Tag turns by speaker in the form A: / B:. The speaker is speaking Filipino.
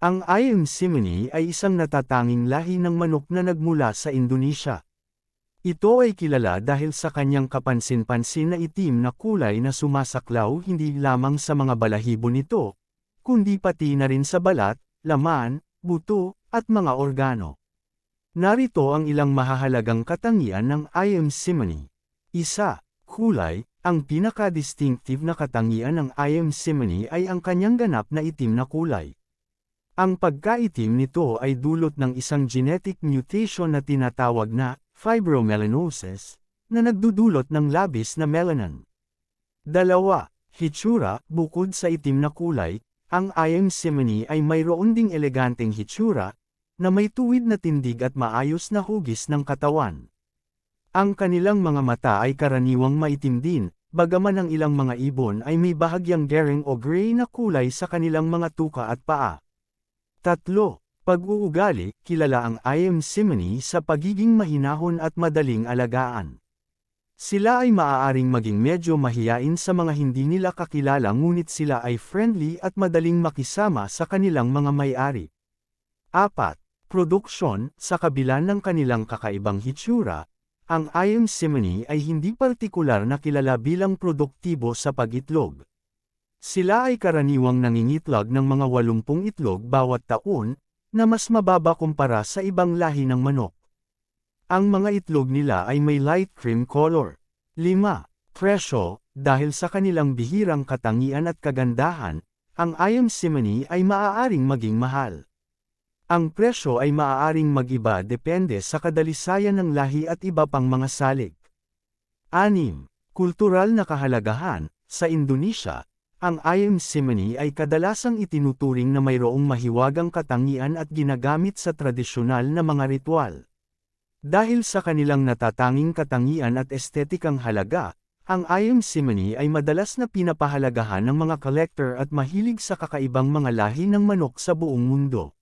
A: Ang Ayam Simony ay isang natatanging lahi ng manok na nagmula sa Indonesia. Ito ay kilala dahil sa kanyang kapansin-pansin na itim na kulay na sumasaklaw hindi lamang sa mga balahibo nito, kundi pati na rin sa balat, laman, buto, at mga organo. Narito ang ilang mahahalagang katangian ng Ayam Simony. 1. Kulay. Ang pinaka-distinctive na katangian ng Ayam Simony ay ang kanyang ganap na itim na kulay. Ang pagkaitim nito ay dulot ng isang genetic mutation na tinatawag na fibromelanosis, na nagdudulot ng labis na melanin. 2. Hitsura. Bukod sa itim na kulay, ang Ayam Simony ay mayroon ding eleganteng hitsura, na may tuwid na tindig at maayos na hugis ng katawan. Ang kanilang mga mata ay karaniwang maitim din, bagaman ang ilang mga ibon ay may bahagyang daring o gray na kulay sa kanilang mga tuka at paa. 3. Pag-uugali. Kilala ang Ayam Simony sa pagiging mahinahon at madaling alagaan. Sila ay maaaring maging medyo mahiyain sa mga hindi nila kakilala ngunit sila ay friendly at madaling makisama sa kanilang mga may-ari. 4. Produksyon. Sa kabila ng kanilang kakaibang hitsura, ang Ayam Simony ay hindi partikular na kilala bilang produktibo sa pag-itlog. Sila ay karaniwang nangingitlog ng mga 80 itlog bawat taon, na mas mababa kumpara sa ibang lahi ng manok. Ang mga itlog nila ay may light cream color. 5. Presyo. Dahil sa kanilang bihirang katangian at kagandahan, ang Ayam Simony ay maaaring maging mahal. Ang presyo ay maaaring mag-iba depende sa kadalisayan ng lahi at iba pang mga salig. 6. Kultural na kahalagahan. Sa Indonesia, ang Ayam Simony ay kadalasang itinuturing na mayroong mahiwagang katangian at ginagamit sa tradisyonal na mga ritual. Dahil sa kanilang natatanging katangian at estetikang halaga, ang Ayam Simony ay madalas na pinapahalagahan ng mga collector at mahilig sa kakaibang mga lahi ng manok sa buong mundo.